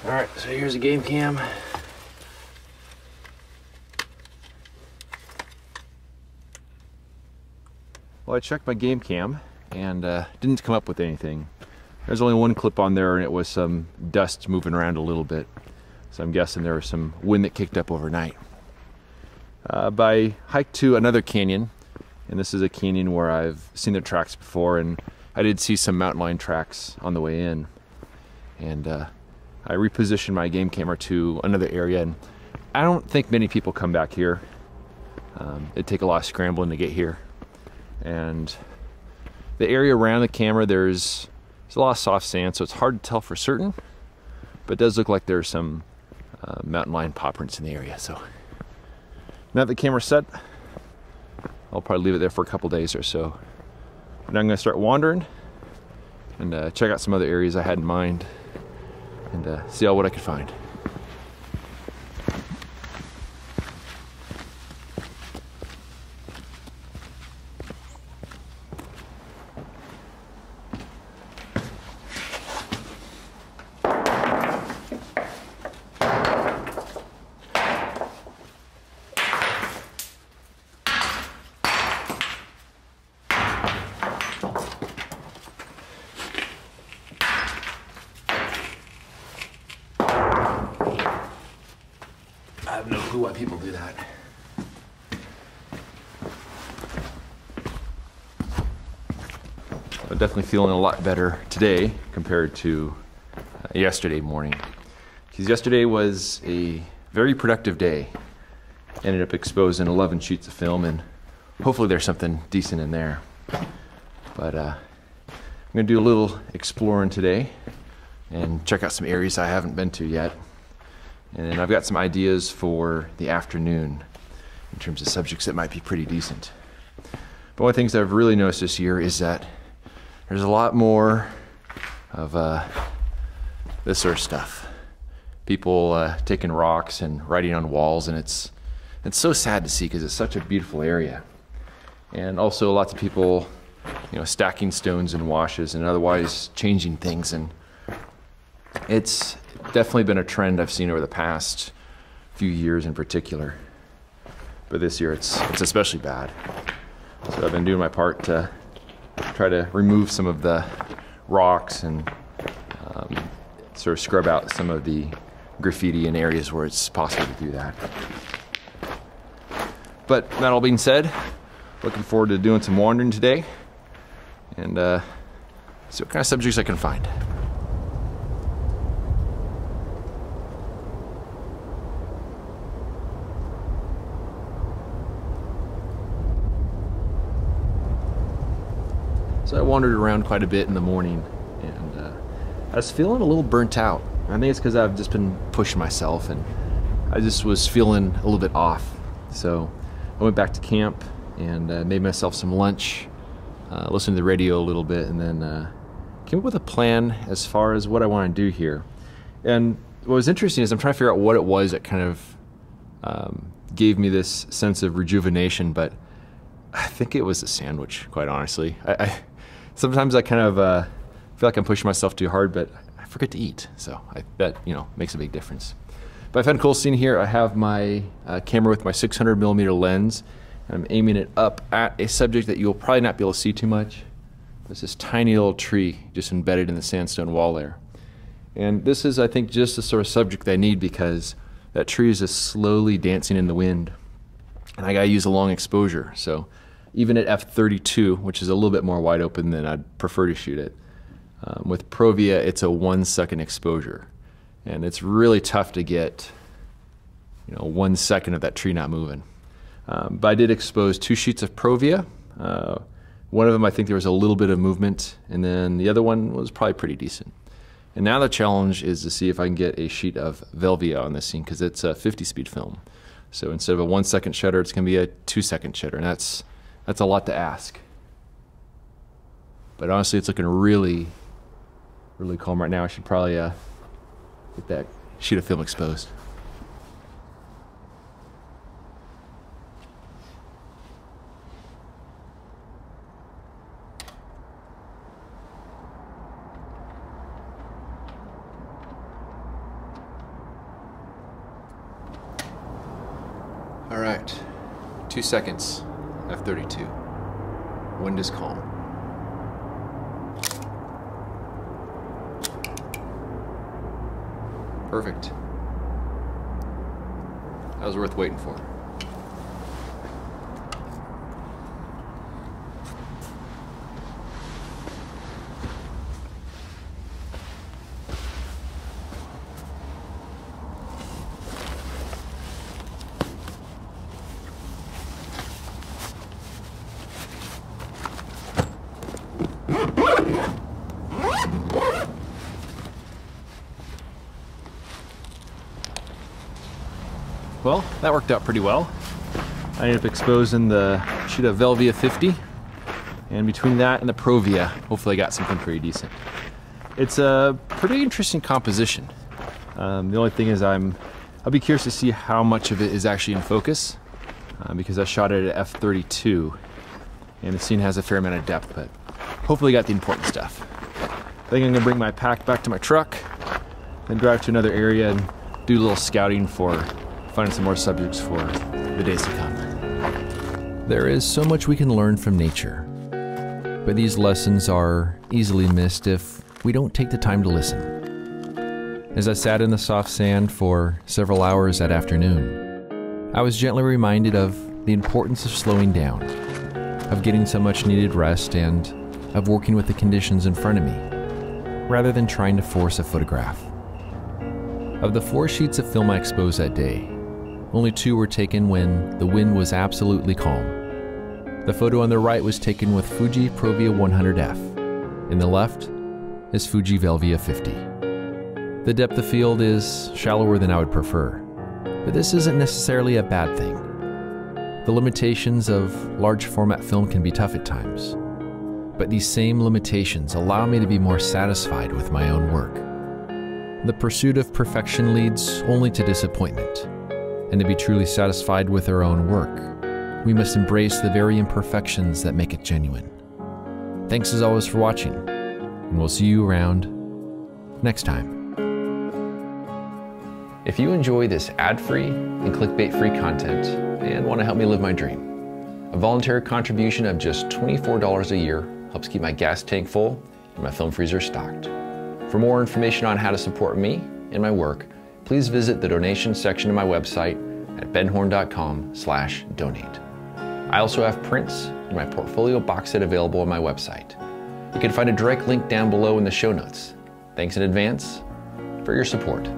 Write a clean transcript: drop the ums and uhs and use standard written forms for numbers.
Alright, so here's a game cam. Well, I checked my game cam and didn't come up with anything. There's only one clip on there and it was some dust moving around a little bit. So I'm guessing there was some wind that kicked up overnight. But I hiked to another canyon, and this is a canyon where I've seen the tracks before, and I did see some mountain lion tracks on the way in. And I repositioned my game camera to another area, and I don't think many people come back here. It'd take a lot of scrambling to get here. And the area around the camera, there's a lot of soft sand, so it's hard to tell for certain, but it does look like there's some mountain lion paw prints in the area. So now that the camera's set, I'll probably leave it there for a couple days or so. Now I'm going to start wandering and check out some other areas I had in mind and see what I could find. I have no clue why people do that. I'm definitely feeling a lot better today compared to yesterday morning. Because yesterday was a very productive day. Ended up exposing 11 sheets of film, and hopefully there's something decent in there. But I'm gonna do a little exploring today and check out some areas I haven't been to yet. And I've got some ideas for the afternoon in terms of subjects that might be pretty decent. But one of the things that I've really noticed this year is that there's a lot more of this sort of stuff. People taking rocks and writing on walls, and it's so sad to see because it's such a beautiful area. And also lots of people, stacking stones and washes and otherwise changing things, and it's definitely been a trend I've seen over the past few years in particular. But this year it's especially bad. So I've been doing my part to try to remove some of the rocks and sort of scrub out some of the graffiti in areas where it's possible to do that. But that all being said, looking forward to doing some wandering today and see what kind of subjects I can find. So I wandered around quite a bit in the morning, and I was feeling a little burnt out. I think it's because I've just been pushing myself, and I just was feeling a little bit off. So I went back to camp and made myself some lunch, listened to the radio a little bit, and then came up with a plan as far as what I want to do here. And what was interesting is I'm trying to figure out what it was that kind of gave me this sense of rejuvenation, but I think it was a sandwich, quite honestly. Sometimes I kind of feel like I'm pushing myself too hard, but I forget to eat. So that makes a big difference. But I found a cool scene here. I have my camera with my 600mm lens, and I'm aiming it up at a subject that you'll probably not be able to see too much. There's this tiny little tree just embedded in the sandstone wall there. And this is, I think, just the sort of subject that I need because that tree is just slowly dancing in the wind. And I gotta use a long exposure. So even at f32, which is a little bit more wide open than I'd prefer to shoot it, with Provia, it's a 1 second exposure. And it's really tough to get 1 second of that tree not moving. But I did expose 2 sheets of Provia. One of them, I think there was a little bit of movement, and then the other one was probably pretty decent. And now the challenge is to see if I can get a sheet of Velvia on this scene, because it's a 50-speed film. So instead of a 1 second shutter, it's going to be a 2 second shutter, and that's a lot to ask. But honestly, it's looking really, really calm right now. I should probably get that sheet of film exposed. All right, 2 seconds, F32. Wind is calm. Perfect. That was worth waiting for. Well, that worked out pretty well. I ended up exposing the sheet of Velvia 50, and between that and the Provia, hopefully I got something pretty decent. It's a pretty interesting composition. The only thing is I'll be curious to see how much of it is actually in focus, because I shot it at f32, and the scene has a fair amount of depth, but hopefully got the important stuff. I think I'm gonna bring my pack back to my truck, then drive to another area and do a little scouting for finding some more subjects for the days to come. There is so much we can learn from nature, but these lessons are easily missed if we don't take the time to listen. As I sat in the soft sand for several hours that afternoon, I was gently reminded of the importance of slowing down, of getting some much needed rest, and of working with the conditions in front of me, rather than trying to force a photograph. Of the 4 sheets of film I exposed that day, only 2 were taken when the wind was absolutely calm. The photo on the right was taken with Fuji Provia 100F. In the left is Fuji Velvia 50. The depth of field is shallower than I would prefer, but this isn't necessarily a bad thing. The limitations of large format film can be tough at times, but these same limitations allow me to be more satisfied with my own work. The pursuit of perfection leads only to disappointment. And to be truly satisfied with our own work, we must embrace the very imperfections that make it genuine. Thanks as always for watching, and we'll see you around next time. If you enjoy this ad-free and clickbait-free content and want to help me live my dream, a voluntary contribution of just $24 a year helps keep my gas tank full and my film freezer stocked. For more information on how to support me and my work, please visit the donation section of my website at benhorn.com/donate. I also have prints in my portfolio box set available on my website. You can find a direct link down below in the show notes. Thanks in advance for your support.